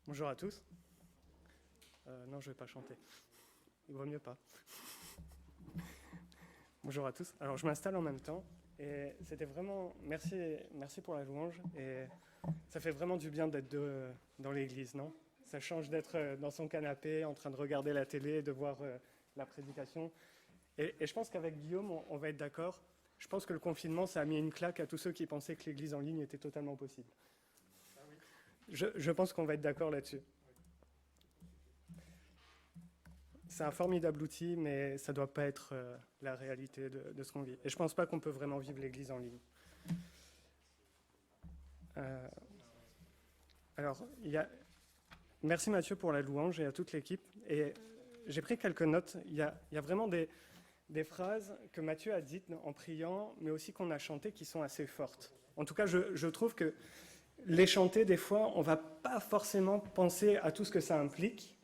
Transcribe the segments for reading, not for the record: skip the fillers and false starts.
Bonjour à tous. Non, je ne vais pas chanter. Il vaut mieux pas. Bonjour à tous. Alors, je m'installe en même temps. Et c'était vraiment... Merci pour la louange. Et ça fait vraiment du bien d'être dans l'église, non? Ça change d'être dans son canapé, en train de regarder la télé, de voir la prédication. Et je pense qu'avec Guillaume, on va être d'accord. Je pense que le confinement, ça a mis une claque à tous ceux qui pensaient que l'église en ligne était totalement possible. Je pense qu'on va être d'accord là-dessus. C'est un formidable outil, mais ça ne doit pas être la réalité de ce qu'on vit. Et je ne pense pas qu'on peut vraiment vivre l'Église en ligne. Alors, merci Mathieu pour la louange et à toute l'équipe. Et j'ai pris quelques notes. Il y a vraiment des phrases que Mathieu a dites en priant, mais aussi qu'on a chantées qui sont assez fortes. En tout cas, je trouve que les chanter, des fois, on ne va pas forcément penser à tout ce que ça implique.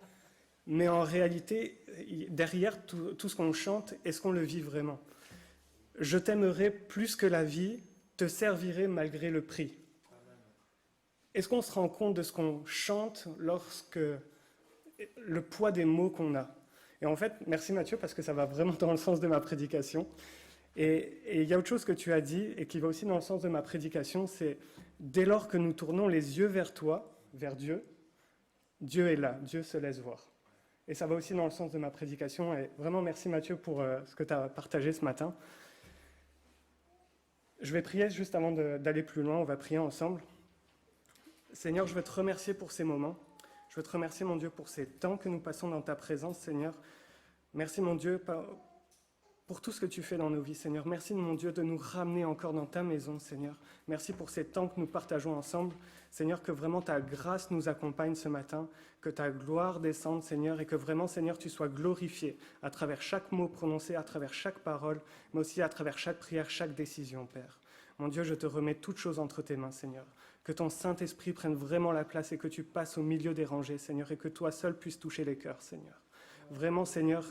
Mais en réalité, derrière tout ce qu'on chante, est-ce qu'on le vit vraiment? Je t'aimerai plus que la vie, te servirai malgré le prix. Est-ce qu'on se rend compte de ce qu'on chante lorsque le poids des mots qu'on a? Et en fait, merci Mathieu, parce que ça va vraiment dans le sens de ma prédication. Et il y a autre chose que tu as dit, et qui va aussi dans le sens de ma prédication, c'est dès lors que nous tournons les yeux vers toi, vers Dieu, Dieu est là, Dieu se laisse voir. Et ça va aussi dans le sens de ma prédication. Et vraiment, merci Mathieu pour ce que tu as partagé ce matin. Je vais prier juste avant d'aller plus loin. On va prier ensemble. Seigneur, je veux te remercier pour ces moments. Je veux te remercier, mon Dieu, pour ces temps que nous passons dans ta présence, Seigneur. Merci, mon Dieu, pour tout ce que tu fais dans nos vies, Seigneur. Merci, mon Dieu, de nous ramener encore dans ta maison, Seigneur. Merci pour ces temps que nous partageons ensemble. Seigneur, que vraiment ta grâce nous accompagne ce matin, que ta gloire descende, Seigneur, et que vraiment, Seigneur, tu sois glorifié à travers chaque mot prononcé, à travers chaque parole, mais aussi à travers chaque prière, chaque décision, Père. Mon Dieu, je te remets toutes choses entre tes mains, Seigneur. Que ton Saint-Esprit prenne vraiment la place et que tu passes au milieu des rangées, Seigneur, et que toi seul puisses toucher les cœurs, Seigneur. Vraiment, Seigneur,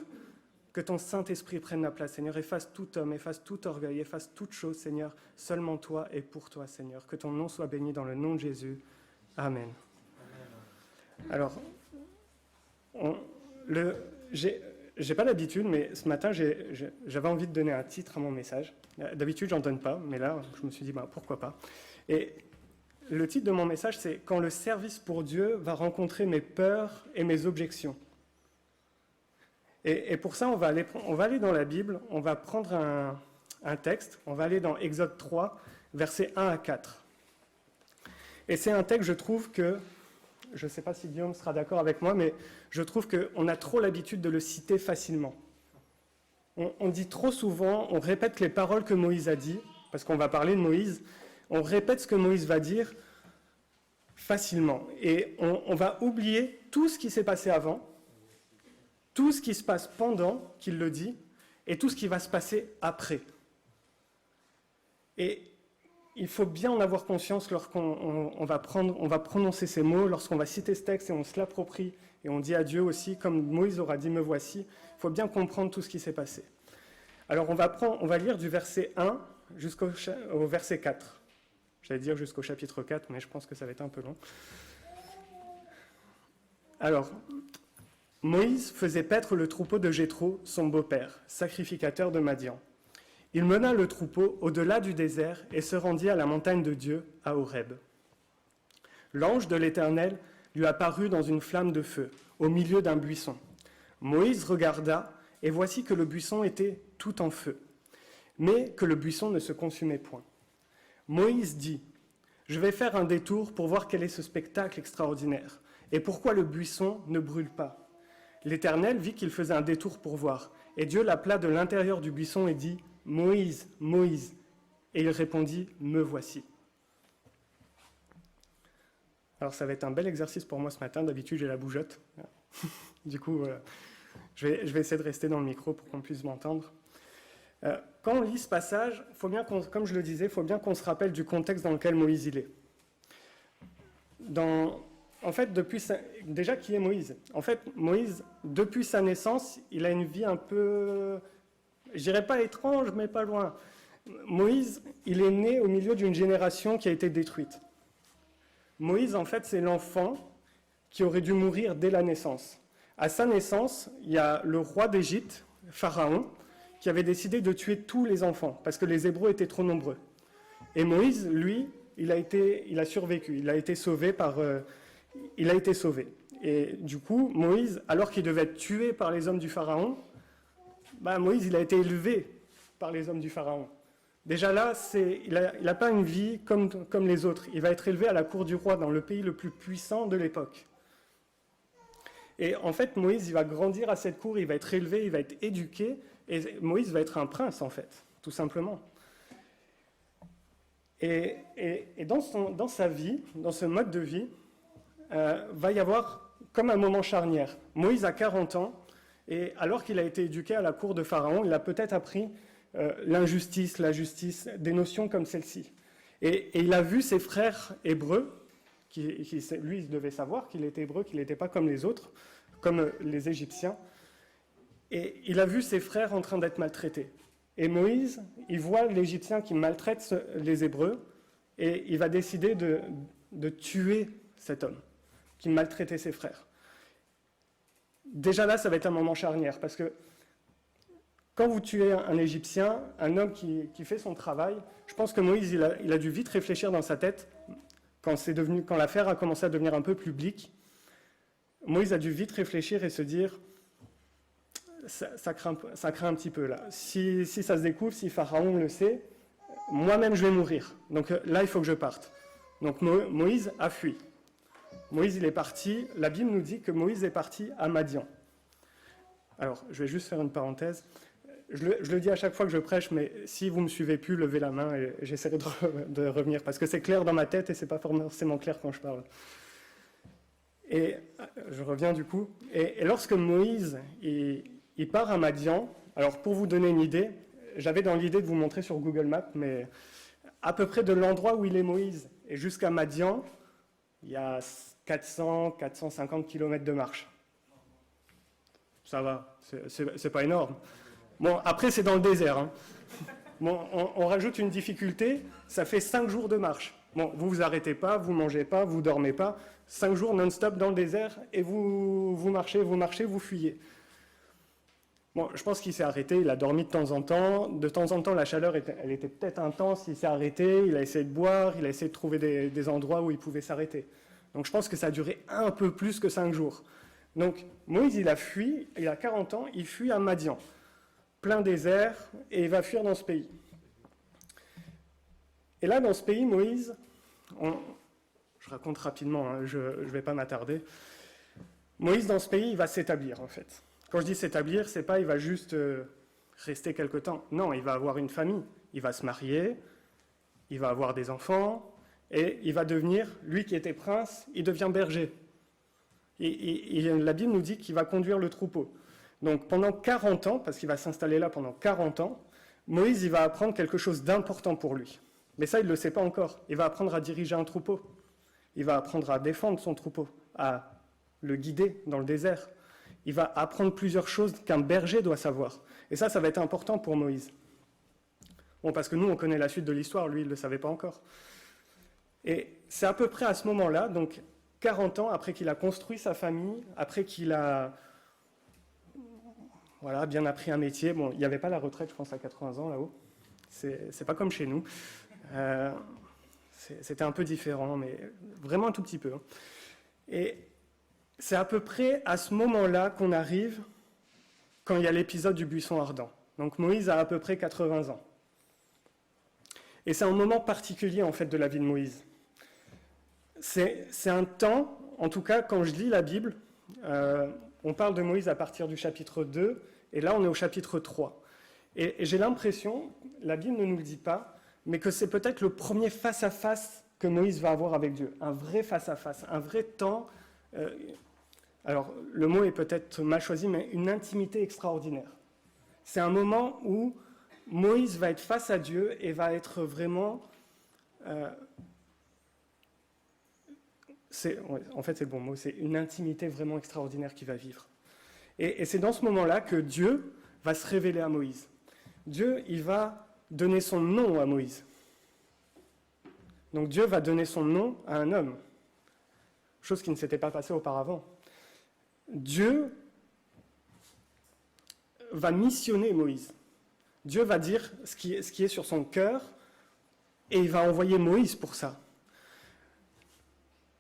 que ton Saint-Esprit prenne la place, Seigneur, efface tout homme, efface tout orgueil, efface toute chose, Seigneur, seulement toi et pour toi, Seigneur. Que ton nom soit béni dans le nom de Jésus. Amen. Alors, j'ai pas l'habitude, mais ce matin, j'avais envie de donner un titre à mon message. D'habitude, j'en donne pas, mais là, je me suis dit, pourquoi pas. Et le titre de mon message, c'est « Quand le service pour Dieu va rencontrer mes peurs et mes objections ». Et pour ça, on va aller dans la Bible, on va prendre un texte, on va aller dans Exode 3, versets 1 à 4. Et c'est un texte, je trouve que, je ne sais pas si Guillaume sera d'accord avec moi, mais je trouve qu'on a trop l'habitude de le citer facilement. On dit trop souvent, on répète les paroles que Moïse a dit, parce qu'on va parler de Moïse, on répète ce que Moïse va dire facilement. Et on va oublier tout ce qui s'est passé avant, tout ce qui se passe pendant qu'il le dit, et tout ce qui va se passer après. Et il faut bien en avoir conscience lorsqu'on va prononcer ces mots, lorsqu'on va citer ce texte et on se l'approprie, et on dit à Dieu aussi, comme Moïse aura dit « me voici », il faut bien comprendre tout ce qui s'est passé. Alors on va lire du verset 1 jusqu'au verset 4. J'allais dire jusqu'au chapitre 4, mais je pense que ça va être un peu long. Alors, Moïse faisait paître le troupeau de Jéthro, son beau-père, sacrificateur de Madian. Il mena le troupeau au-delà du désert et se rendit à la montagne de Dieu, à Horeb. L'ange de l'Éternel lui apparut dans une flamme de feu, au milieu d'un buisson. Moïse regarda, et voici que le buisson était tout en feu, mais que le buisson ne se consumait point. Moïse dit, « Je vais faire un détour pour voir quel est ce spectacle extraordinaire, et pourquoi le buisson ne brûle pas. » L'Éternel vit qu'il faisait un détour pour voir, et Dieu l'appela de l'intérieur du buisson et dit, « Moïse, Moïse !» Et il répondit, « Me voici. » Alors ça va être un bel exercice pour moi ce matin, d'habitude j'ai la bougeotte. Du coup, je vais essayer de rester dans le micro pour qu'on puisse m'entendre. Quand on lit ce passage, comme je le disais, il faut bien qu'on se rappelle du contexte dans lequel Moïse il est. En fait, déjà, qui est Moïse? En fait, Moïse, depuis sa naissance, il a une vie un peu, je dirais pas étrange, mais pas loin. Moïse, il est né au milieu d'une génération qui a été détruite. Moïse, en fait, c'est l'enfant qui aurait dû mourir dès la naissance. À sa naissance, il y a le roi d'Égypte, Pharaon, qui avait décidé de tuer tous les enfants, parce que les Hébreux étaient trop nombreux. Et Moïse, lui, il a survécu, il a été sauvé. Et du coup, Moïse, alors qu'il devait être tué par les hommes du Pharaon, Moïse, il a été élevé par les hommes du Pharaon. Déjà là, il n'a pas une vie comme les autres. Il va être élevé à la cour du roi dans le pays le plus puissant de l'époque. Et en fait, Moïse, il va grandir à cette cour, il va être élevé, il va être éduqué, et Moïse va être un prince, en fait, tout simplement. Et dans sa vie, dans ce mode de vie, va y avoir comme un moment charnière. Moïse a 40 ans, et alors qu'il a été éduqué à la cour de Pharaon, il a peut-être appris l'injustice, la justice, des notions comme celle-ci. Et il a vu ses frères hébreux, lui, il devait savoir qu'il était hébreu, qu'il n'était pas comme les autres, comme les Égyptiens, et il a vu ses frères en train d'être maltraités. Et Moïse, il voit l'Égyptien qui maltraite les Hébreux, et il va décider de tuer cet homme qui maltraitait ses frères. Déjà là, ça va être un moment charnière, parce que quand vous tuez un Égyptien, un homme qui fait son travail, je pense que Moïse, il a dû vite réfléchir dans sa tête, quand l'affaire a commencé à devenir un peu publique, Moïse a dû vite réfléchir et se dire, ça craint un petit peu là. Si ça se découvre, si Pharaon le sait, moi-même je vais mourir. Donc là, il faut que je parte. Donc Moïse a fui. Moïse, il est parti. La Bible nous dit que Moïse est parti à Madian. Alors, je vais juste faire une parenthèse. Je le dis à chaque fois que je prêche, mais si vous ne me suivez plus, levez la main et j'essaierai de revenir, parce que c'est clair dans ma tête et c'est pas forcément clair quand je parle. Et je reviens du coup. Et lorsque Moïse il part à Madian, alors pour vous donner une idée, j'avais dans l'idée de vous montrer sur Google Maps, mais à peu près de l'endroit où il est Moïse et jusqu'à Madian, il y a 400-450 km de marche. Ça va, c'est pas énorme. Bon, après, c'est dans le désert. Hein. Bon, on rajoute une difficulté, ça fait 5 jours de marche. Bon, vous vous arrêtez pas, vous mangez pas, vous dormez pas. 5 jours non-stop dans le désert, et vous marchez, vous fuyez. Bon, je pense qu'il s'est arrêté, il a dormi de temps en temps. De temps en temps, la chaleur, elle était peut-être intense, il s'est arrêté, il a essayé de boire, il a essayé de trouver des endroits où il pouvait s'arrêter. Donc je pense que ça a duré un peu plus que 5 jours. Donc Moïse, il a fui, il a 40 ans, il fuit à Madian. Plein désert, et il va fuir dans ce pays. Et là, dans ce pays, Moïse, je raconte rapidement, hein, je ne vais pas m'attarder. Moïse, dans ce pays, il va s'établir, en fait. Quand je dis s'établir, c'est pas il va juste rester quelque temps. Non, il va avoir une famille, il va se marier, il va avoir des enfants, et il va devenir, lui qui était prince, il devient berger. Et la Bible nous dit qu'il va conduire le troupeau. Donc pendant 40 ans, parce qu'il va s'installer là pendant 40 ans, Moïse, il va apprendre quelque chose d'important pour lui. Mais ça, il ne le sait pas encore. Il va apprendre à diriger un troupeau. Il va apprendre à défendre son troupeau, à le guider dans le désert. Il va apprendre plusieurs choses qu'un berger doit savoir. Et ça va être important pour Moïse. Bon, parce que nous, on connaît la suite de l'histoire, lui, il ne le savait pas encore. Et c'est à peu près à ce moment-là, donc 40 ans après qu'il a construit sa famille, après qu'il a bien appris un métier. Bon, il n'y avait pas la retraite, je pense, à 80 ans là-haut. C'est pas comme chez nous. C'était un peu différent, mais vraiment un tout petit peu. Hein. Et c'est à peu près à ce moment-là qu'on arrive quand il y a l'épisode du buisson ardent. Donc Moïse a à peu près 80 ans. Et c'est un moment particulier, en fait, de la vie de Moïse. C'est un temps, en tout cas, quand je lis la Bible, on parle de Moïse à partir du chapitre 2, et là, on est au chapitre 3. Et j'ai l'impression, la Bible ne nous le dit pas, mais que c'est peut-être le premier face-à-face que Moïse va avoir avec Dieu. Un vrai face-à-face, un vrai temps. Alors, le mot est peut-être mal choisi, mais une intimité extraordinaire. C'est un moment où Moïse va être face à Dieu et va être vraiment... en fait, c'est le bon mot, c'est une intimité vraiment extraordinaire qu'il va vivre. Et c'est dans ce moment-là que Dieu va se révéler à Moïse. Dieu, il va donner son nom à Moïse. Donc Dieu va donner son nom à un homme. chose qui ne s'était pas passée auparavant. Dieu va missionner Moïse. Dieu va dire ce qui est sur son cœur et il va envoyer Moïse pour ça.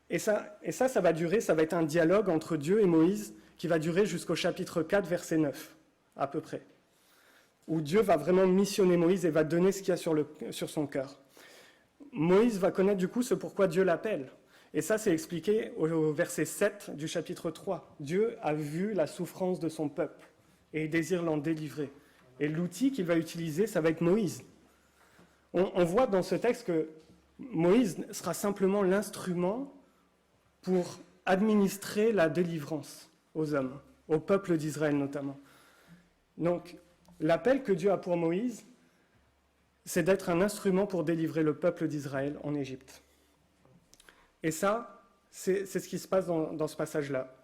Et ça va durer, ça va être un dialogue entre Dieu et Moïse qui va durer jusqu'au chapitre 4, verset 9, à peu près, où Dieu va vraiment missionner Moïse et va donner ce qu'il y a sur son cœur. Moïse va connaître du coup ce pourquoi Dieu l'appelle. Et ça, c'est expliqué au verset 7 du chapitre 3. Dieu a vu la souffrance de son peuple et il désire l'en délivrer. Et l'outil qu'il va utiliser, ça va être Moïse. On voit dans ce texte que Moïse sera simplement l'instrument pour administrer la délivrance aux hommes, au peuple d'Israël notamment. Donc, l'appel que Dieu a pour Moïse, c'est d'être un instrument pour délivrer le peuple d'Israël en Égypte. Et ça, c'est ce qui se passe dans ce passage-là.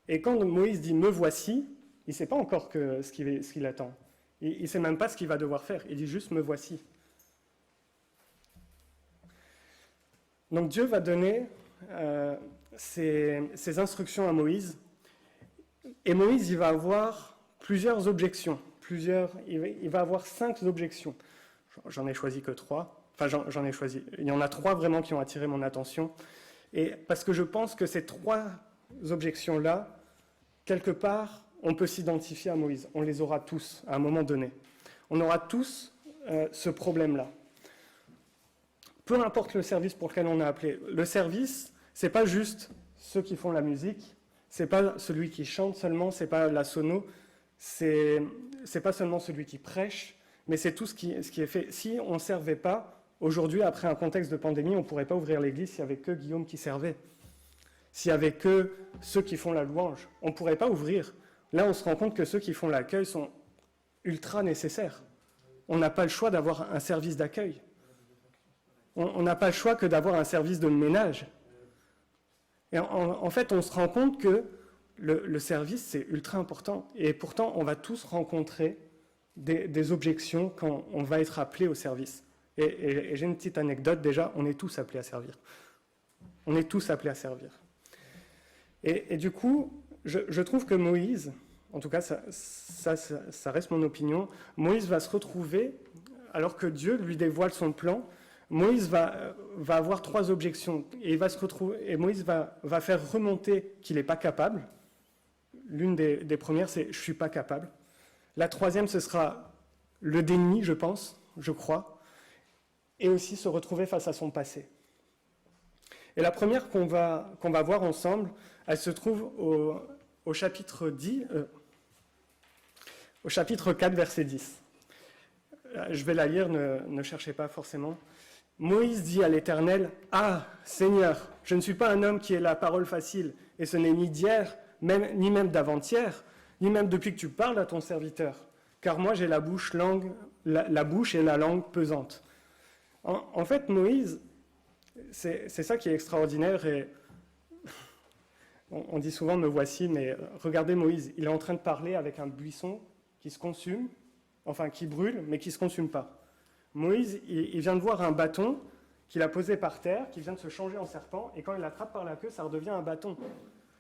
Et quand Moïse dit « me voici », il ne sait pas encore ce qu'il attend. Il ne sait même pas ce qu'il va devoir faire. Il dit juste « me voici ». Donc Dieu va donner ses instructions à Moïse. Et Moïse, il va avoir plusieurs objections. Il va avoir 5 objections. J'en ai choisi que 3. Enfin, j'en ai choisi. Il y en a 3 vraiment qui ont attiré mon attention. Et parce que je pense que ces 3 objections-là, quelque part, on peut s'identifier à Moïse. On les aura tous à un moment donné. On aura tous ce problème-là. Peu importe le service pour lequel on est appelé. Le service, c'est pas juste ceux qui font la musique, c'est pas celui qui chante seulement, c'est pas la sono, c'est pas seulement celui qui prêche, mais c'est tout ce qui est fait. Si on ne servait pas, aujourd'hui, après un contexte de pandémie, on ne pourrait pas ouvrir l'église s'il n'y avait que Guillaume qui servait. S'il n'y avait que ceux qui font la louange, on ne pourrait pas ouvrir. Là, on se rend compte que ceux qui font l'accueil sont ultra nécessaires. On n'a pas le choix d'avoir un service d'accueil. On n'a pas le choix que d'avoir un service de ménage. Et en fait, on se rend compte que le service, c'est ultra important. Et pourtant, on va tous rencontrer des objections quand on va être appelé au service. Et j'ai une petite anecdote déjà, on est tous appelés à servir. On est tous appelés à servir. Et du coup, je trouve que Moïse, en tout cas, ça reste mon opinion, Moïse va se retrouver, alors que Dieu lui dévoile son plan, Moïse va avoir 3 objections. Et Moïse va faire remonter qu'il n'est pas capable. L'une des premières, c'est « je ne suis pas capable ». La 3e, ce sera le déni, je crois, et aussi se retrouver face à son passé. Et la première qu'on va voir ensemble, elle se trouve au chapitre 4, verset 10. Je vais la lire, ne cherchez pas forcément. Moïse dit à l'Éternel, « Ah, Seigneur, je ne suis pas un homme qui ait la parole facile, et ce n'est ni d'hier, ni même d'avant-hier, ni même depuis que tu parles à ton serviteur, car moi j'ai la bouche et la langue pesante. » En fait, Moïse, c'est ça qui est extraordinaire, et on dit souvent « me voici », mais regardez Moïse, il est en train de parler avec un buisson qui se consume, enfin qui brûle, mais qui ne se consume pas. Moïse, il vient de voir un bâton qu'il a posé par terre, qui vient de se changer en serpent, et quand il l'attrape par la queue, ça redevient un bâton.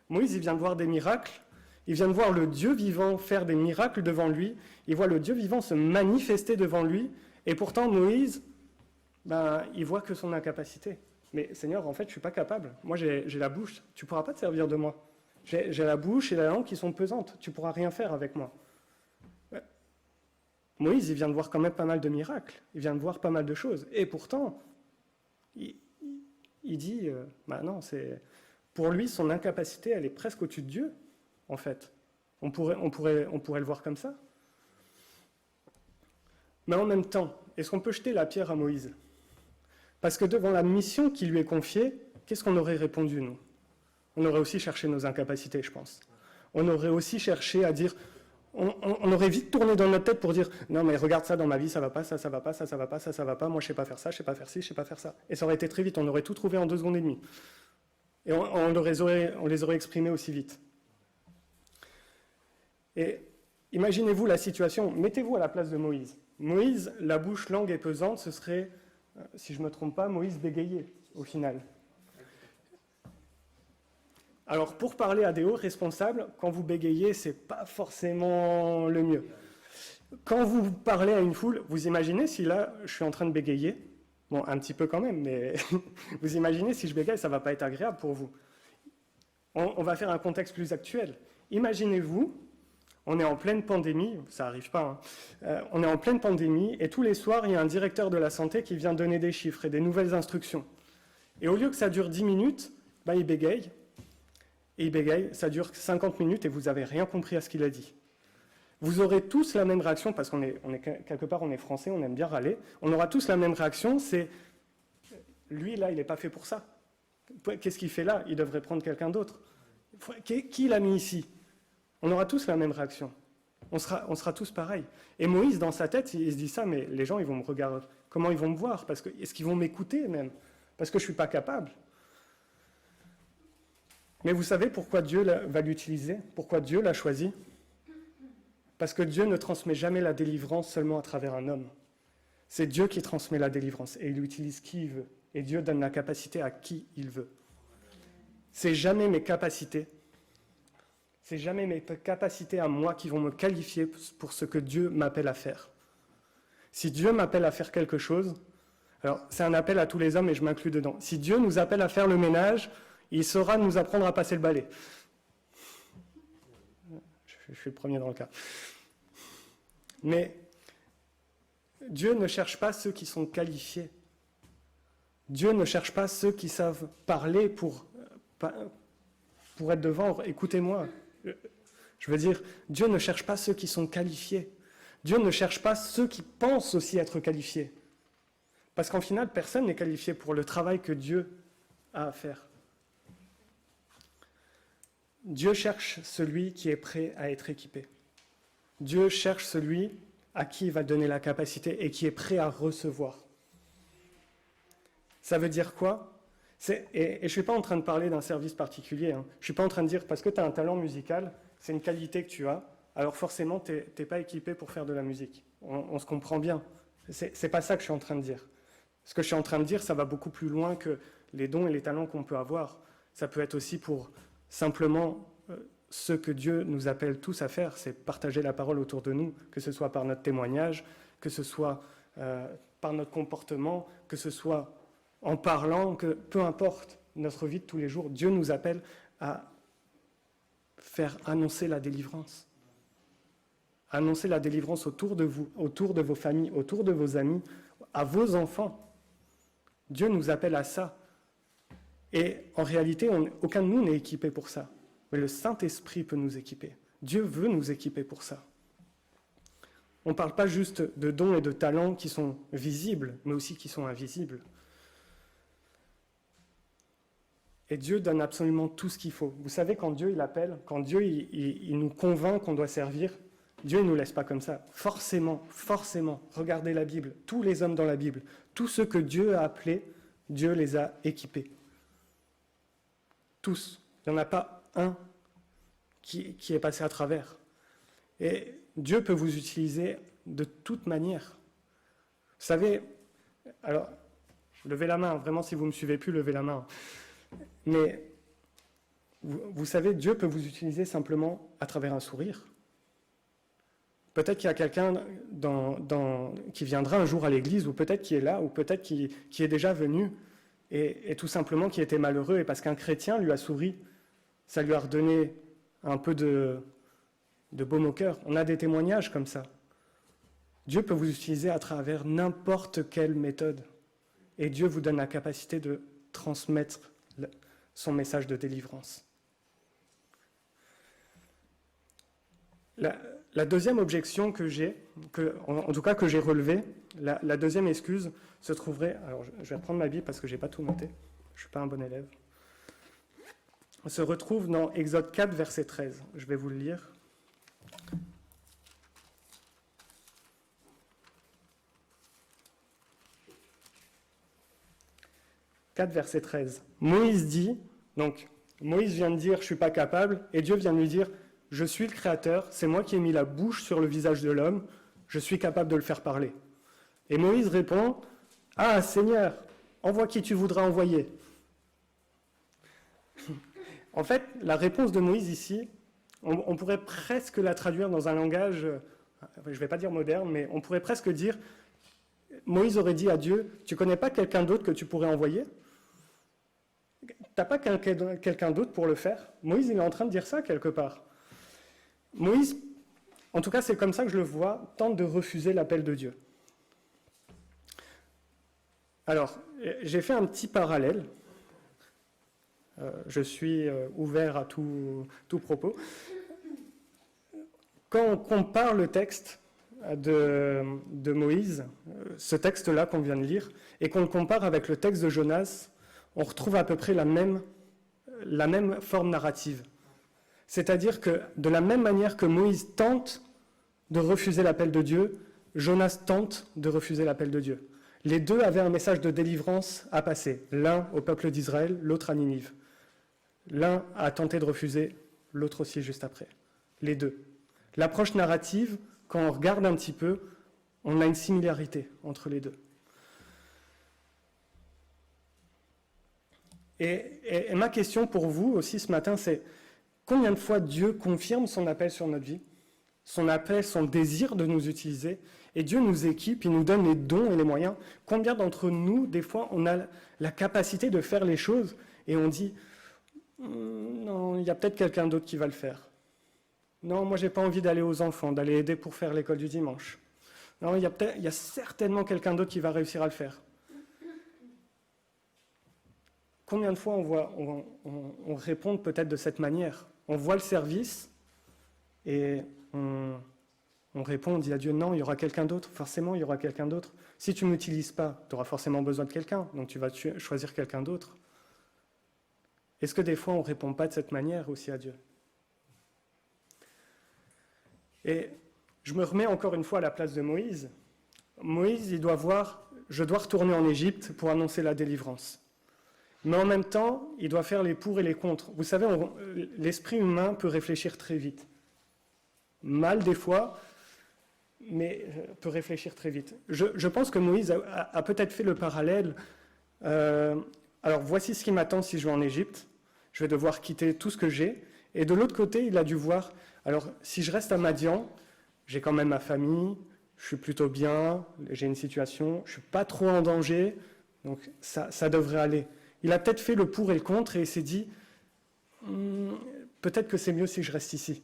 Moïse, il vient de voir des miracles, il vient de voir le Dieu vivant faire des miracles devant lui, il voit le Dieu vivant se manifester devant lui, et pourtant Moïse, il voit que son incapacité. Mais Seigneur, en fait, je ne suis pas capable. Moi, j'ai la bouche, tu ne pourras pas te servir de moi. J'ai la bouche et la langue qui sont pesantes, tu ne pourras rien faire avec moi. Moïse, il vient de voir quand même pas mal de miracles, il vient de voir pas mal de choses. Et pourtant, il dit, non, pour lui, son incapacité, elle est presque au-dessus de Dieu, en fait. On pourrait le voir comme ça. Mais en même temps, est-ce qu'on peut jeter la pierre à Moïse? Parce que devant la mission qui lui est confiée, qu'est-ce qu'on aurait répondu, nous? On aurait aussi cherché nos incapacités, je pense. On aurait aussi cherché à dire... On aurait vite tourné dans notre tête pour dire « Non, mais regarde ça, dans ma vie, ça va pas, ça va pas, ça va pas, ça va pas, moi je sais pas faire ça, je sais pas faire ci, je sais pas faire ça. » Et ça aurait été très vite, on aurait tout trouvé en 2 secondes et demie. Et on les aurait exprimés aussi vite. Et imaginez-vous la situation, mettez-vous à la place de Moïse. Moïse, la bouche longue et pesante, ce serait, si je ne me trompe pas, Moïse bégayé, au final. Alors, pour parler à des hauts responsables, quand vous bégayez, c'est pas forcément le mieux. Quand vous parlez à une foule, vous imaginez si là, je suis en train de bégayer, bon, un petit peu quand même, mais vous imaginez si je bégaye, ça va pas être agréable pour vous. On va faire un contexte plus actuel. Imaginez-vous, on est en pleine pandémie, ça arrive pas, hein. On est en pleine pandémie et tous les soirs, il y a un directeur de la santé qui vient donner des chiffres et des nouvelles instructions. Et au lieu que ça dure 10 minutes, il bégaye. Et il bégaye, ça dure 50 minutes et vous n'avez rien compris à ce qu'il a dit. Vous aurez tous la même réaction, parce qu'on est quelque part, on est français, on aime bien râler. On aura tous la même réaction, c'est lui, là, il n'est pas fait pour ça. Qu'est-ce qu'il fait là? Il devrait prendre quelqu'un d'autre. Qui l'a mis ici? On aura tous la même réaction. On sera tous pareils. Et Moïse, dans sa tête, il se dit ça, mais les gens, ils vont me regarder. Comment ils vont me voir? Est-ce qu'ils vont m'écouter même? Parce que je ne suis pas capable. Mais vous savez pourquoi Dieu va l'utiliser? Pourquoi Dieu l'a choisi? Parce que Dieu ne transmet jamais la délivrance seulement à travers un homme. C'est Dieu qui transmet la délivrance et il utilise qui il veut. Et Dieu donne la capacité à qui il veut. C'est jamais mes capacités. C'est jamais mes capacités à moi qui vont me qualifier pour ce que Dieu m'appelle à faire. Si Dieu m'appelle à faire quelque chose, alors c'est un appel à tous les hommes et je m'inclus dedans. Si Dieu nous appelle à faire le ménage, il saura nous apprendre à passer le balai. Je suis le premier dans le cas. Mais Dieu ne cherche pas ceux qui sont qualifiés. Dieu ne cherche pas ceux qui savent parler pour être devant. Écoutez-moi. Je veux dire, Dieu ne cherche pas ceux qui sont qualifiés. Dieu ne cherche pas ceux qui pensent aussi être qualifiés. Parce qu'en final, personne n'est qualifié pour le travail que Dieu a à faire. Dieu cherche celui qui est prêt à être équipé. Dieu cherche celui à qui il va donner la capacité et qui est prêt à recevoir. Ça veut dire quoi? Et je ne suis pas en train de parler d'un service particulier. Je ne suis pas en train de dire parce que tu as un talent musical, c'est une qualité que tu as, alors forcément tu n'es pas équipé pour faire de la musique. On se comprend bien. Ce n'est pas ça que je suis en train de dire. Ce que je suis en train de dire, ça va beaucoup plus loin que les dons et les talents qu'on peut avoir. Ça peut être aussi pour simplement ce que Dieu nous appelle tous à faire, c'est partager la parole autour de nous, que ce soit par notre témoignage, que ce soit par notre comportement, que ce soit en parlant, que peu importe notre vie de tous les jours, Dieu nous appelle à faire annoncer la délivrance. Annoncer la délivrance autour de vous, autour de vos familles, autour de vos amis, à vos enfants. Dieu nous appelle à ça. Et en réalité, aucun de nous n'est équipé pour ça. Mais le Saint-Esprit peut nous équiper. Dieu veut nous équiper pour ça. On ne parle pas juste de dons et de talents qui sont visibles, mais aussi qui sont invisibles. Et Dieu donne absolument tout ce qu'il faut. Vous savez, quand Dieu il appelle, quand Dieu il nous convainc qu'on doit servir, Dieu ne nous laisse pas comme ça. Forcément, regardez la Bible, tous les hommes dans la Bible, tous ceux que Dieu a appelés, Dieu les a équipés. Tous. Il n'y en a pas un qui est passé à travers. Et Dieu peut vous utiliser de toute manière. Vous savez, alors, levez la main, vraiment si vous ne me suivez plus, levez la main. Mais vous savez, Dieu peut vous utiliser simplement à travers un sourire. Peut-être qu'il y a quelqu'un qui viendra un jour à l'église, ou peut-être qui est là, ou peut-être qui est déjà venu, et tout simplement qui était malheureux, et parce qu'un chrétien lui a souri, ça lui a redonné un peu de baume au cœur. On a des témoignages comme ça. Dieu peut vous utiliser à travers n'importe quelle méthode. Et Dieu vous donne la capacité de transmettre son message de délivrance. La deuxième objection que j'ai, en tout cas que j'ai relevée, la deuxième excuse se trouverait, alors je vais reprendre ma Bible parce que je n'ai pas tout noté, je ne suis pas un bon élève, se retrouve dans Exode 4, verset 13. Je vais vous le lire. « 4, verset 13. Moïse dit, donc Moïse vient de dire « je ne suis pas capable » et Dieu vient de lui dire « je suis le Créateur, c'est moi qui ai mis la bouche sur le visage de l'homme, je suis capable de le faire parler. » Et Moïse répond « ah Seigneur, envoie qui tu voudras envoyer. » En fait, la réponse de Moïse ici, on pourrait presque la traduire dans un langage, je ne vais pas dire moderne, mais on pourrait presque dire, Moïse aurait dit à Dieu, tu ne connais pas quelqu'un d'autre que tu pourrais envoyer ? Tu n'as pas quelqu'un d'autre pour le faire ? Moïse, il est en train de dire ça quelque part. Moïse, en tout cas c'est comme ça que je le vois, tente de refuser l'appel de Dieu. Alors, j'ai fait un petit parallèle. Je suis ouvert à tout propos. Quand on compare le texte de Moïse, ce texte-là qu'on vient de lire, et qu'on le compare avec le texte de Jonas, on retrouve à peu près la même forme narrative. C'est-à-dire que de la même manière que Moïse tente de refuser l'appel de Dieu, Jonas tente de refuser l'appel de Dieu. Les deux avaient un message de délivrance à passer, l'un au peuple d'Israël, l'autre à Ninive. L'un a tenté de refuser, l'autre aussi juste après. Les deux. L'approche narrative, quand on regarde un petit peu, on a une similarité entre les deux. Et ma question pour vous aussi ce matin, c'est combien de fois Dieu confirme son appel sur notre vie, son appel, son désir de nous utiliser, et Dieu nous équipe, il nous donne les dons et les moyens. Combien d'entre nous, des fois, on a la capacité de faire les choses, et on dit non, il y a peut-être quelqu'un d'autre qui va le faire. Non, moi, j'ai pas envie d'aller aux enfants, d'aller aider pour faire l'école du dimanche. Non, il y a certainement quelqu'un d'autre qui va réussir à le faire. Combien de fois on répond peut-être de cette manière ? On voit le service et on répond, on dit à Dieu, non, il y aura quelqu'un d'autre, forcément il y aura quelqu'un d'autre. Si tu ne m'utilises pas, tu auras forcément besoin de quelqu'un, donc tu vas choisir quelqu'un d'autre. Est-ce que des fois on ne répond pas de cette manière aussi à Dieu ? Et je me remets encore une fois à la place de Moïse. Moïse, il doit voir, je dois retourner en Égypte pour annoncer la délivrance. Mais en même temps, il doit faire les pour et les contre. Vous savez, l'esprit humain peut réfléchir très vite. Mal des fois, mais peut réfléchir très vite. Je pense que Moïse a peut-être fait le parallèle. Alors voici ce qui m'attend si je vais en Égypte. Je vais devoir quitter tout ce que j'ai. Et de l'autre côté, il a dû voir, alors si je reste à Madian, j'ai quand même ma famille, je suis plutôt bien, j'ai une situation, je ne suis pas trop en danger, donc ça devrait aller. Il a peut-être fait le pour et le contre et il s'est dit peut-être que c'est mieux si je reste ici.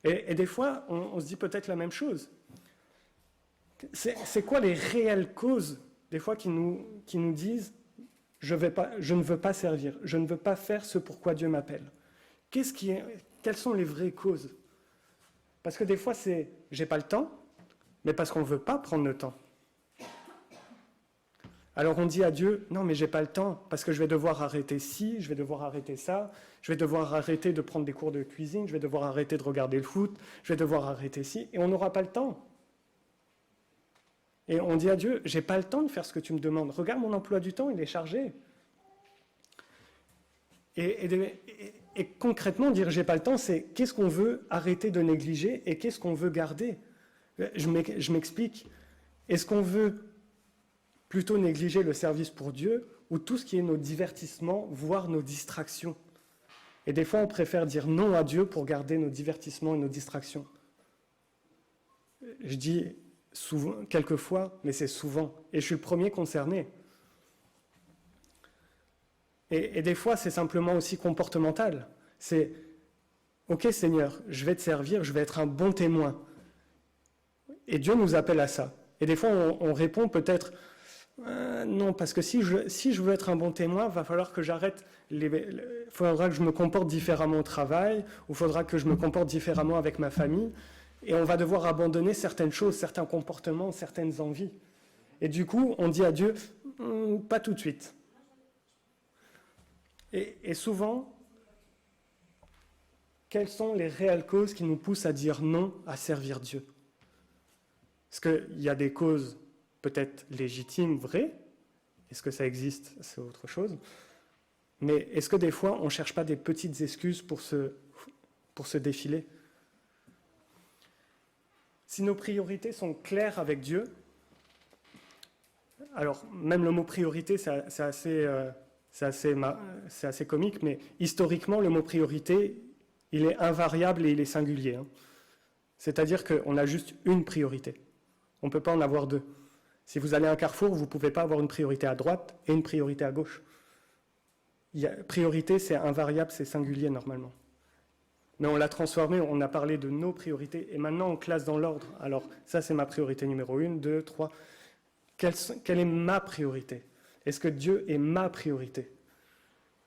Et des fois, on se dit peut-être la même chose. C'est quoi les réelles causes, des fois, qui nous disent je ne veux pas servir, je ne veux pas faire ce pourquoi Dieu m'appelle. Quelles sont les vraies causes ? Parce que des fois, c'est j'ai pas le temps, mais parce qu'on ne veut pas prendre le temps. Alors on dit à Dieu, non mais j'ai pas le temps, parce que je vais devoir arrêter ci, je vais devoir arrêter ça, je vais devoir arrêter de prendre des cours de cuisine, je vais devoir arrêter de regarder le foot, je vais devoir arrêter ci, et on n'aura pas le temps. Et on dit à Dieu, j'ai pas le temps de faire ce que tu me demandes, regarde mon emploi du temps, il est chargé. Et concrètement, dire j'ai pas le temps, c'est qu'est-ce qu'on veut arrêter de négliger et qu'est-ce qu'on veut garder ? Je m'explique. Est-ce qu'on veut plutôt négliger le service pour Dieu ou tout ce qui est nos divertissements, voire nos distractions ? Et des fois, on préfère dire non à Dieu pour garder nos divertissements et nos distractions. Je dis souvent, quelquefois, mais c'est souvent. Et je suis le premier concerné. Et des fois, c'est simplement aussi comportemental. C'est « Ok Seigneur, je vais te servir, je vais être un bon témoin. » Et Dieu nous appelle à ça. Et des fois, on répond peut-être non, parce que si je veux être un bon témoin, il va falloir que j'arrête, faudra que je me comporte différemment au travail, ou il faudra que je me comporte différemment avec ma famille, et on va devoir abandonner certaines choses, certains comportements, certaines envies. Et du coup, on dit à Dieu, pas tout de suite. Et souvent, quelles sont les réelles causes qui nous poussent à dire non à servir Dieu ? Parce qu'il y a des causes peut-être légitimes, vraies. Est-ce que ça existe ? C'est autre chose. Mais est-ce que des fois, on ne cherche pas des petites excuses pour se défiler ? Si nos priorités sont claires avec Dieu, alors même le mot priorité, c'est assez C'est assez comique, mais historiquement, le mot priorité, il est invariable et il est singulier. C'est-à-dire qu'on a juste une priorité. On ne peut pas en avoir deux. Si vous allez à un carrefour, vous ne pouvez pas avoir une priorité à droite et une priorité à gauche. Priorité, c'est invariable, c'est singulier normalement. Mais on l'a transformé, on a parlé de nos priorités, et maintenant on classe dans l'ordre. Alors ça, c'est ma priorité numéro 1, 2, 3. Quelle est ma priorité? Est-ce que Dieu est ma priorité?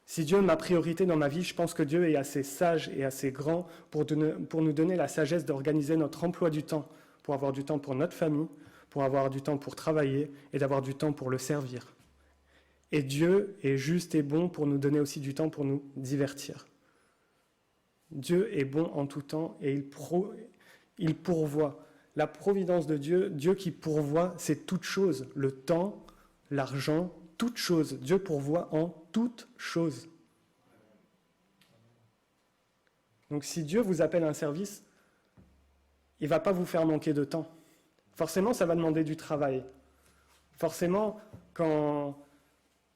Si Dieu est ma priorité dans ma vie, je pense que Dieu est assez sage et assez grand pour nous donner la sagesse d'organiser notre emploi du temps, pour avoir du temps pour notre famille, pour avoir du temps pour travailler et d'avoir du temps pour le servir. Et Dieu est juste et bon pour nous donner aussi du temps pour nous divertir. Dieu est bon en tout temps et il pourvoit. La providence de Dieu, Dieu qui pourvoit, c'est toute chose. Le temps, l'argent, toute chose. Dieu pourvoit en toute chose. Donc si Dieu vous appelle à un service, il ne va pas vous faire manquer de temps. Forcément, ça va demander du travail. Forcément, quand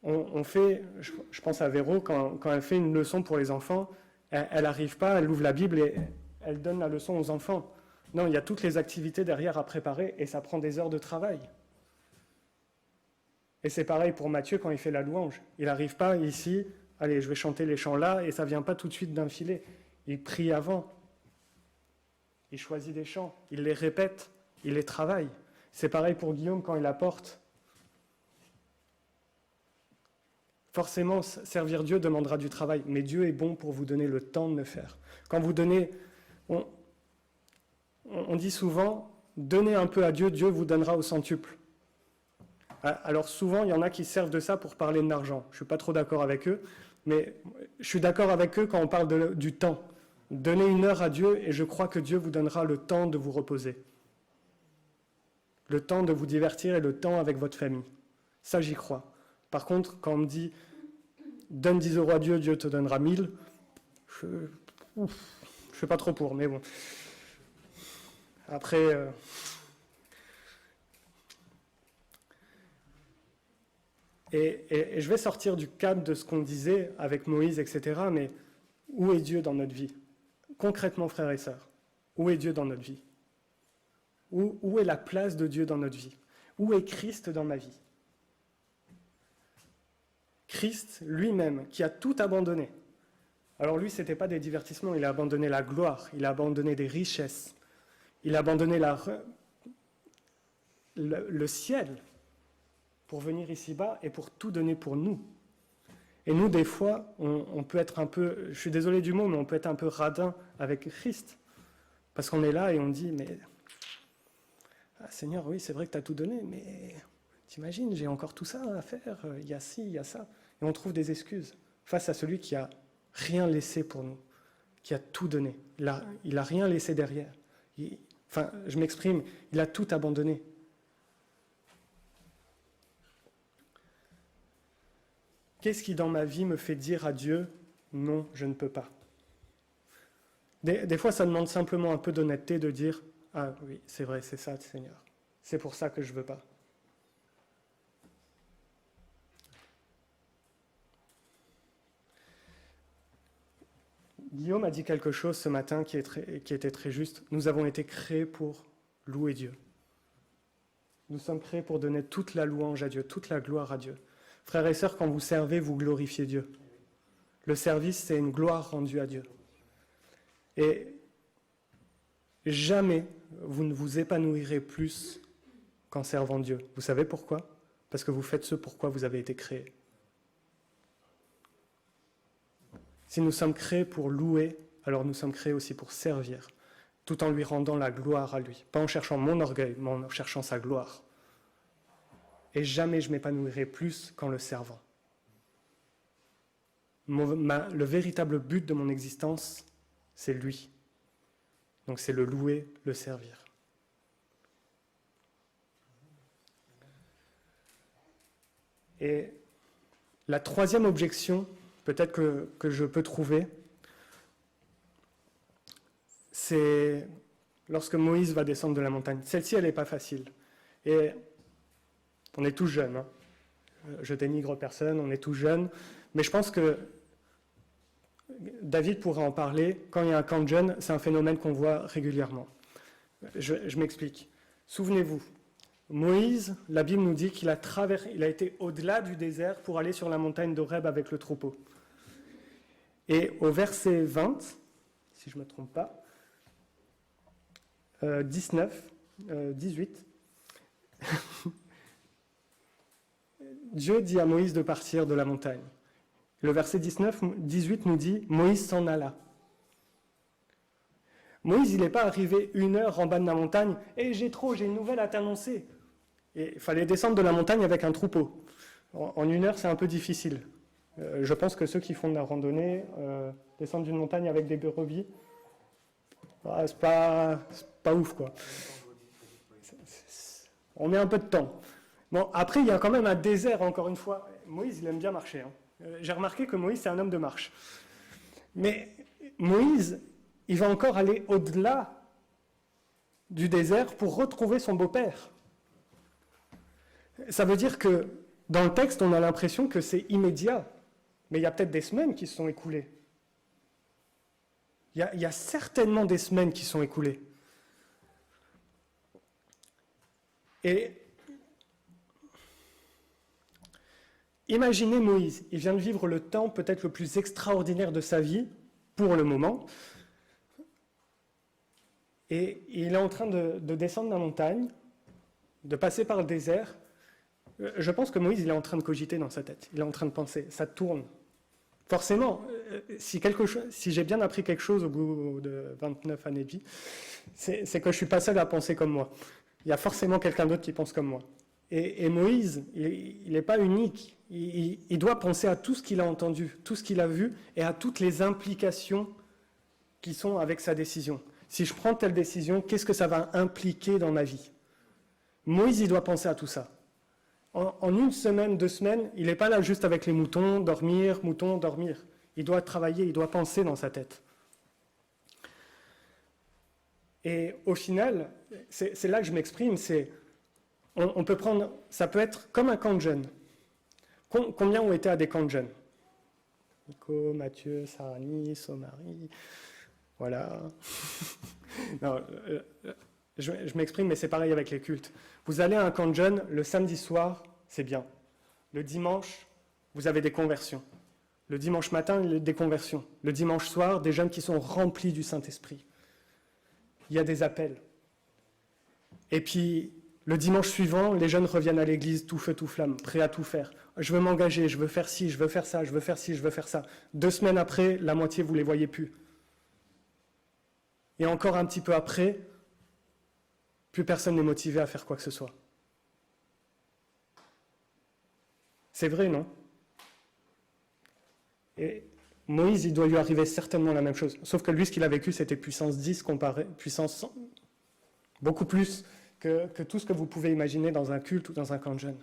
on fait, je pense à Véro, quand elle fait une leçon pour les enfants, elle n'arrive pas, elle ouvre la Bible et elle donne la leçon aux enfants. Non, il y a toutes les activités derrière à préparer et ça prend des heures de travail. Et c'est pareil pour Matthieu quand il fait la louange. Il n'arrive pas ici, allez, je vais chanter les chants là, et ça ne vient pas tout de suite d'un filet. Il prie avant. Il choisit des chants, il les répète, il les travaille. C'est pareil pour Guillaume quand il apporte. Forcément, servir Dieu demandera du travail, mais Dieu est bon pour vous donner le temps de le faire. Quand vous donnez, on dit souvent, donnez un peu à Dieu, Dieu vous donnera au centuple. Alors souvent, il y en a qui servent de ça pour parler de l'argent. Je ne suis pas trop d'accord avec eux, mais je suis d'accord avec eux quand on parle du temps. Donnez 1 heure à Dieu et je crois que Dieu vous donnera le temps de vous reposer. Le temps de vous divertir et le temps avec votre famille. Ça, j'y crois. Par contre, quand on me dit donne 10 euros à Dieu, Dieu te donnera 1000, je ne suis pas trop pour, mais bon. Après, et je vais sortir du cadre de ce qu'on disait avec Moïse, etc., mais où est Dieu dans notre vie? Concrètement, frères et sœurs, où est Dieu dans notre vie? Où est la place de Dieu dans notre vie? Où est Christ dans ma vie? Christ lui-même, qui a tout abandonné. Alors lui, ce n'était pas des divertissements, il a abandonné la gloire, il a abandonné des richesses, il a abandonné le ciel pour venir ici-bas et pour tout donner pour nous. Et nous, des fois, on peut être un peu, je suis désolé du mot, mais on peut être un peu radin avec Christ. Parce qu'on est là et on dit, mais Seigneur, oui, c'est vrai que tu as tout donné, mais t'imagines, j'ai encore tout ça à faire, il y a ci, il y a ça. Et on trouve des excuses face à celui qui a rien laissé pour nous, qui a tout donné. Il a rien laissé derrière. Je m'exprime, il a tout abandonné. Qu'est-ce qui dans ma vie me fait dire à Dieu, non, je ne peux pas? Des fois, ça demande simplement un peu d'honnêteté de dire, ah oui, c'est vrai, c'est ça, Seigneur. C'est pour ça que je ne veux pas. Guillaume a dit quelque chose ce matin qui était très juste. Nous avons été créés pour louer Dieu. Nous sommes créés pour donner toute la louange à Dieu, toute la gloire à Dieu. Frères et sœurs, quand vous servez, vous glorifiez Dieu. Le service, c'est une gloire rendue à Dieu. Et jamais vous ne vous épanouirez plus qu'en servant Dieu. Vous savez pourquoi? Parce que vous faites ce pourquoi vous avez été créés. Si nous sommes créés pour louer, alors nous sommes créés aussi pour servir, tout en lui rendant la gloire à lui. Pas en cherchant mon orgueil, mais en cherchant sa gloire. Et jamais je m'épanouirai plus qu'en le servant. Le véritable but de mon existence, c'est lui. Donc c'est le louer, le servir. Et la troisième objection, peut-être que je peux trouver, c'est lorsque Moïse va descendre de la montagne. Celle-ci, elle n'est pas facile. Et on est tous jeunes. Je dénigre personne, on est tout jeune, mais je pense que David pourra en parler. Quand il y a un camp de jeunes, c'est un phénomène qu'on voit régulièrement. Je m'explique. Souvenez-vous, Moïse, la Bible nous dit qu'il a été au-delà du désert pour aller sur la montagne d'Horeb avec le troupeau. Et au verset 20, si je ne me trompe pas, 18, Dieu dit à Moïse de partir de la montagne. Le verset 18 nous dit « Moïse s'en alla ». Moïse, il n'est pas arrivé 1 heure en bas de la montagne « Et j'ai une nouvelle à t'annoncer ». Et il fallait descendre de la montagne avec un troupeau. En 1 heure, c'est un peu difficile. Je pense que ceux qui font de la randonnée, descendre d'une montagne avec des brebis, c'est pas ouf, quoi. On met un peu de temps. Bon, après, il y a quand même un désert, encore une fois. Moïse, il aime bien marcher. Hein. J'ai remarqué que Moïse, c'est un homme de marche. Mais Moïse, il va encore aller au-delà du désert pour retrouver son beau-père. Ça veut dire que dans le texte, on a l'impression que c'est immédiat. Mais il y a peut-être des semaines qui se sont écoulées. Il y a certainement des semaines qui sont écoulées. Et imaginez Moïse, il vient de vivre le temps peut-être le plus extraordinaire de sa vie, pour le moment, et il est en train de descendre la montagne, de passer par le désert. Je pense que Moïse, il est en train de cogiter dans sa tête, il est en train de penser, ça tourne. Forcément, si j'ai bien appris quelque chose au bout de 29 années de vie, c'est que je ne suis pas seul à penser comme moi. Il y a forcément quelqu'un d'autre qui pense comme moi. Et Moïse, il n'est pas unique. Il doit penser à tout ce qu'il a entendu, tout ce qu'il a vu et à toutes les implications qui sont avec sa décision. Si je prends telle décision, qu'est-ce que ça va impliquer dans ma vie? Moïse, il doit penser à tout ça. En 1 semaine, 2 semaines, il n'est pas là juste avec les moutons, dormir. Il doit travailler, il doit penser dans sa tête. Et au final, c'est là que je m'exprime, on peut prendre, ça peut être comme un camp de jeunes. Combien ont été à des camps de jeunes? Nico, Mathieu, Sarani, Somari, voilà. Non, je m'exprime, mais c'est pareil avec les cultes. Vous allez à un camp de jeunes, le samedi soir, c'est bien. Le dimanche, vous avez des conversions. Le dimanche matin, des conversions. Le dimanche soir, des jeunes qui sont remplis du Saint-Esprit. Il y a des appels. Et puis, le dimanche suivant, les jeunes reviennent à l'église tout feu, tout flamme, prêts à tout faire. Je veux m'engager, je veux faire ci, je veux faire ça, je veux faire ci, je veux faire ça. 2 semaines après, la moitié, vous ne les voyez plus. Et encore un petit peu après, plus personne n'est motivé à faire quoi que ce soit. C'est vrai, non? Et Moïse, il doit lui arriver certainement la même chose. Sauf que lui, ce qu'il a vécu, c'était puissance 10 puissance 100, beaucoup plus que tout ce que vous pouvez imaginer dans un culte ou dans un camp de jeunes.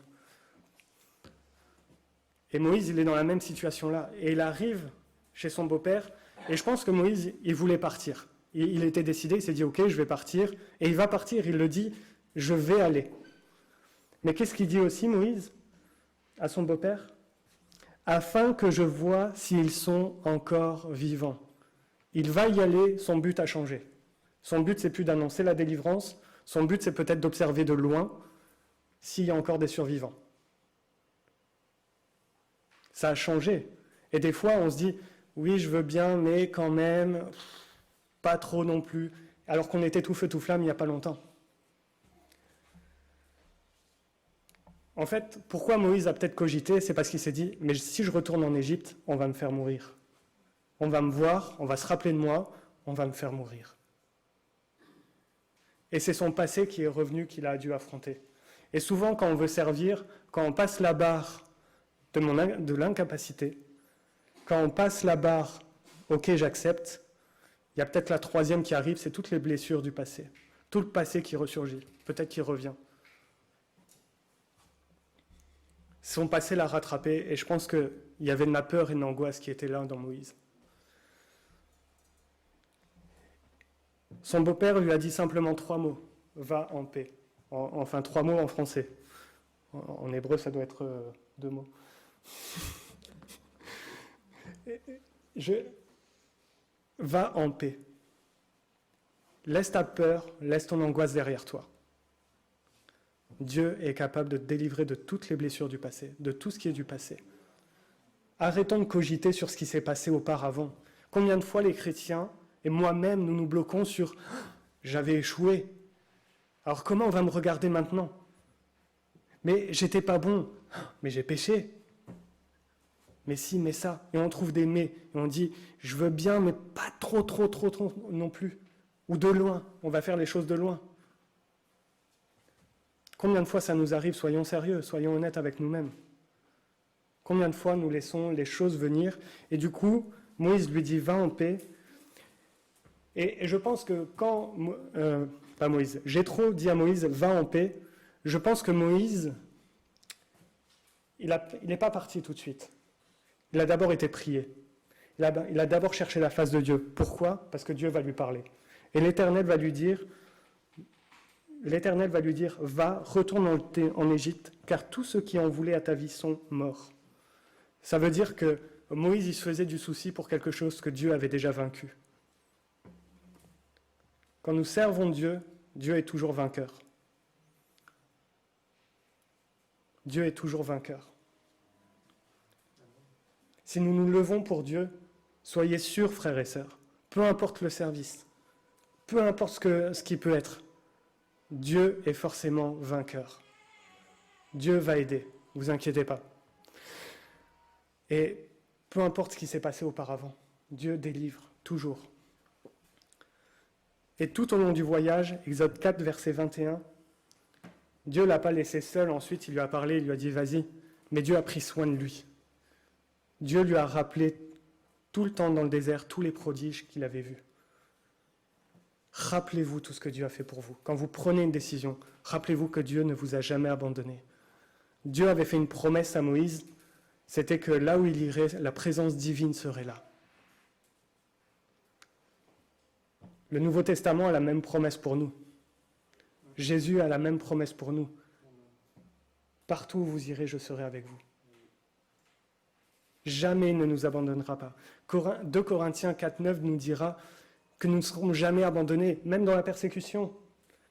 Et Moïse, il est dans la même situation-là. Et il arrive chez son beau-père, et je pense que Moïse, il voulait partir. Il était décidé, il s'est dit, ok, je vais partir. Et il va partir, il le dit, je vais aller. Mais qu'est-ce qu'il dit aussi, Moïse, à son beau-père? Afin que je vois s'ils sont encore vivants. Il va y aller, son but a changé. Son but, c'est plus d'annoncer la délivrance, son but, c'est peut-être d'observer de loin s'il y a encore des survivants. Ça a changé. Et des fois, on se dit, oui, je veux bien, mais quand même, pas trop non plus, alors qu'on était tout feu, tout flamme il n'y a pas longtemps. En fait, pourquoi Moïse a peut-être cogité, c'est parce qu'il s'est dit, mais si je retourne en Égypte, on va me faire mourir. On va me voir, on va se rappeler de moi, on va me faire mourir. Et c'est son passé qui est revenu qu'il a dû affronter. Et souvent, quand on veut servir, quand on passe la barre de l'incapacité, quand on passe la barre, ok, j'accepte, il y a peut-être la 3e qui arrive, c'est toutes les blessures du passé. Tout le passé qui ressurgit, peut-être qui revient. Son passé l'a rattrapé, et je pense qu'il y avait de la peur et de l'angoisse qui étaient là dans Moïse. Son beau-père lui a dit simplement 3 mots, va en paix. Enfin, 3 mots en français. En hébreu, ça doit être 2 mots. Va en paix. Laisse ta peur, laisse ton angoisse derrière toi. Dieu est capable de te délivrer de toutes les blessures du passé, de tout ce qui est du passé. Arrêtons de cogiter sur ce qui s'est passé auparavant. Combien de fois les chrétiens et moi-même, nous nous bloquons sur « j'avais échoué ». Alors comment on va me regarder maintenant ? Mais j'étais pas bon, mais j'ai péché. Mais si, mais ça. Et on trouve des mais. Et on dit « je veux bien, mais pas trop non plus ». Ou de loin, on va faire les choses de loin. Combien de fois ça nous arrive ? Soyons sérieux, soyons honnêtes avec nous-mêmes. Combien de fois nous laissons les choses venir ? Et du coup, Moïse lui dit « va en paix ». Et je pense que quand... pas Moïse. Jéthro dit à Moïse « va en paix ». Je pense que Moïse, il n'est pas parti tout de suite. Il a d'abord été prié. Il a d'abord cherché la face de Dieu. Pourquoi ? Parce que Dieu va lui parler. Et l'Éternel va lui dire, va, retourne en Égypte, car tous ceux qui en voulaient à ta vie sont morts. Ça veut dire que Moïse, il se faisait du souci pour quelque chose que Dieu avait déjà vaincu. Quand nous servons Dieu, Dieu est toujours vainqueur. Dieu est toujours vainqueur. Si nous nous levons pour Dieu, soyez sûrs, frères et sœurs, peu importe le service, peu importe ce qui peut être, Dieu est forcément vainqueur. Dieu va aider, ne vous inquiétez pas. Et peu importe ce qui s'est passé auparavant, Dieu délivre toujours. Et tout au long du voyage, Exode 4, verset 21, Dieu ne l'a pas laissé seul, ensuite il lui a parlé, il lui a dit « vas-y », mais Dieu a pris soin de lui. Dieu lui a rappelé tout le temps dans le désert, tous les prodiges qu'il avait vus. Rappelez-vous tout ce que Dieu a fait pour vous. Quand vous prenez une décision, rappelez-vous que Dieu ne vous a jamais abandonné. Dieu avait fait une promesse à Moïse, c'était que là où il irait, la présence divine serait là. Le Nouveau Testament a la même promesse pour nous. Jésus a la même promesse pour nous. Partout où vous irez, je serai avec vous. Jamais il ne nous abandonnera pas. 2 Corinthiens 4,9 nous dira que nous ne serons jamais abandonnés, même dans la persécution,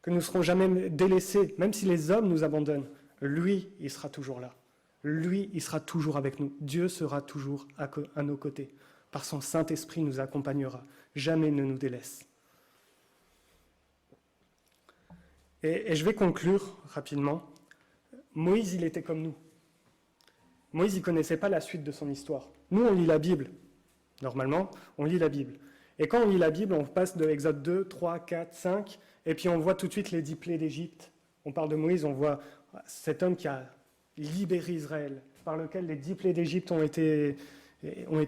que nous ne serons jamais délaissés, même si les hommes nous abandonnent. Lui, il sera toujours là. Lui, il sera toujours avec nous. Dieu sera toujours à nos côtés. Par son Saint-Esprit, il nous accompagnera. Jamais il ne nous délaisse. Et je vais conclure rapidement. Moïse, il était comme nous. Moïse, il ne connaissait pas la suite de son histoire. Nous, on lit la Bible. Normalement, on lit la Bible. Et quand on lit la Bible, on passe de Exode 2, 3, 4, 5, et puis on voit tout de suite les 10 plaies d'Égypte. On parle de Moïse, on voit cet homme qui a libéré Israël, par lequel les 10 plaies d'Égypte ont été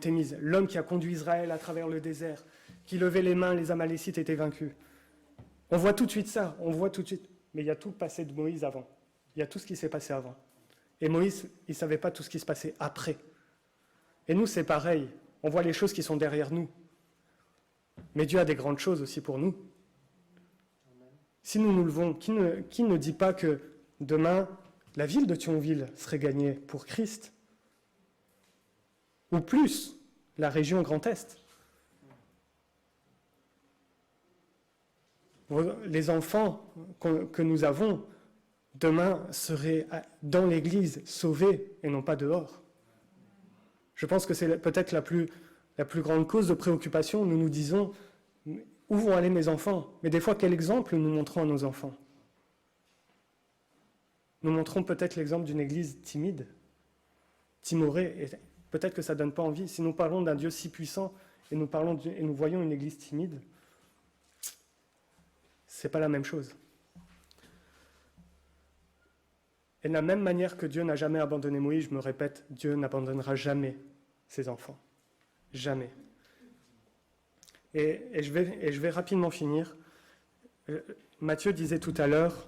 mises. L'homme qui a conduit Israël à travers le désert, qui levait les mains, les Amalécites étaient vaincus. On voit tout de suite ça, mais il y a tout le passé de Moïse avant. Il y a tout ce qui s'est passé avant. Et Moïse, il ne savait pas tout ce qui se passait après. Et nous, c'est pareil. On voit les choses qui sont derrière nous. Mais Dieu a des grandes choses aussi pour nous. Si nous nous levons, qui ne dit pas que demain, la ville de Thionville serait gagnée pour Christ ? Ou plus, la région Grand Est. Les enfants que nous avons, demain, seraient dans l'Église, sauvés et non pas dehors. Je pense que c'est peut-être la plus grande cause de préoccupation. Nous nous disons, où vont aller mes enfants ? Mais des fois, quel exemple nous montrons à nos enfants ? Nous montrons peut-être l'exemple d'une Église timide, timorée, et peut-être que ça ne donne pas envie. Si nous parlons d'un Dieu si puissant et nous voyons une Église timide, ce n'est pas la même chose. Et de la même manière que Dieu n'a jamais abandonné Moïse, je me répète, Dieu n'abandonnera jamais ses enfants. Jamais. Et je vais rapidement finir. Matthieu disait tout à l'heure,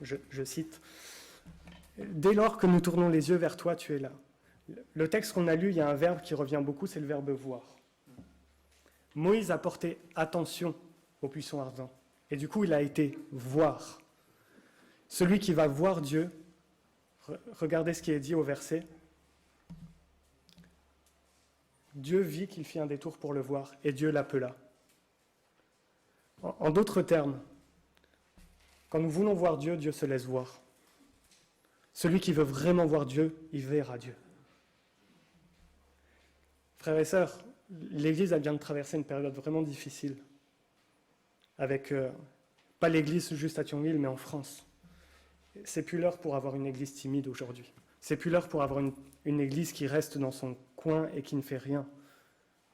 je cite, « Dès lors que nous tournons les yeux vers toi, tu es là. » Le texte qu'on a lu, il y a un verbe qui revient beaucoup, c'est le verbe « voir ». Moïse a porté attention au buisson ardent. Et du coup, il a été voir. Celui qui va voir Dieu Regardez ce qui est dit au verset. Dieu vit qu'il fit un détour pour le voir, et Dieu l'appela. En d'autres termes, quand nous voulons voir Dieu, Dieu se laisse voir. Celui qui veut vraiment voir Dieu, il verra Dieu. Frères et sœurs, l'Église vient de traverser une période vraiment difficile, avec, pas l'Église juste à Thionville, mais en France. C'est plus l'heure pour avoir une Église timide aujourd'hui. C'est plus l'heure pour avoir une Église qui reste dans son coin et qui ne fait rien.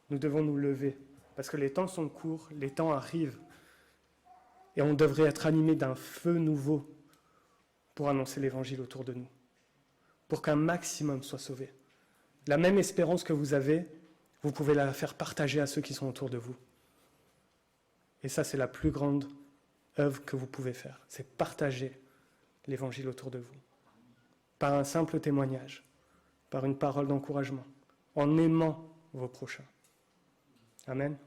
Nous devons nous lever, parce que les temps sont courts, les temps arrivent, et on devrait être animé d'un feu nouveau pour annoncer l'Évangile autour de nous, pour qu'un maximum soit sauvé. La même espérance que vous avez, vous pouvez la faire partager à ceux qui sont autour de vous. Et ça, c'est la plus grande œuvre que vous pouvez faire, c'est partager l'Évangile autour de vous, par un simple témoignage, par une parole d'encouragement, en aimant vos prochains. Amen.